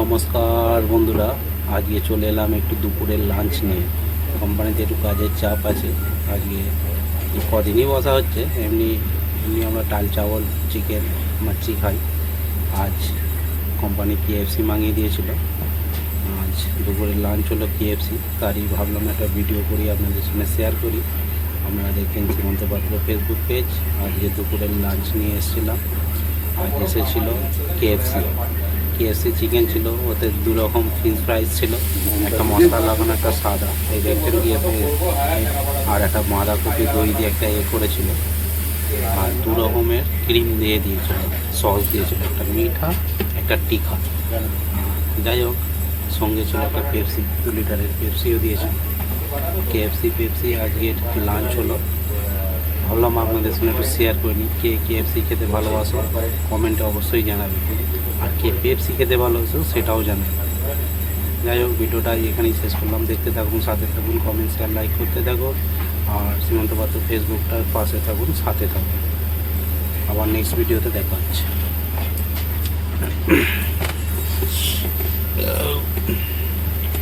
নমস্কার বন্ধুরা, আজকে চলে এলাম একটু দুপুরের লাঞ্চ নিয়ে। কোম্পানিতে একটু কাজের চাপ আছে। আজকে কদিনই বসা হচ্ছে, এমনি এমনি আমরা ডাল চাवल চিকেন মাছি খাই। আজ কোম্পানি KFC মাঙিয়ে দিয়েছিল। আজ দুপুরের লাঞ্চ হলো KFC, তারই ভাবলাম একটা ভিডিও করি, আপনাদের সঙ্গে শেয়ার করি। আপনারা দেখেন সীমন্ত পাত্র ফেসবুক পেজ। আজকে দুপুরের লাঞ্চ নিয়ে এসেছিলাম। আজ এসেছিল KFC চিকেন ছিল, ওতে দু রকম ফিশ ফ্রাইস ছিল, একটা মশলা লাগানো, একটা সাদা, এই দেখছেন আর একটা বাঁধাকপি দই দিয়ে একটা করেছিল, আর দু রকমের ক্রিম দিয়ে দিয়েছিল, সস দিয়েছিল, একটা মিঠা একটা টিকা। যাই হোক, সঙ্গে ছিল একটা পেপসি, 2 লিটারের পেপসিও দিয়েছিল। পেপসি আজকের লাঞ্চ হলো। ভাবলাম আপনাদের সঙ্গে একটু শেয়ার করে নিই। কে KFC খেতে ভালোবাসো কমেন্টে অবশ্যই জানাবে, আর কে পেপসি খেতে ভালোবাসো সেটাও জানাবে। যাই হোক, ভিডিওটা এখানেই শেষ করলাম। দেখতে থাকুন, সাথে থাকুন, কমেন্ট শেয়ার লাইক করতে থাকুন, আর সীমন্ত পাত্র ফেসবুকটার পাশে থাকুন, সাথে থাকুন। আবার নেক্সট ভিডিওতে দেখা হচ্ছে।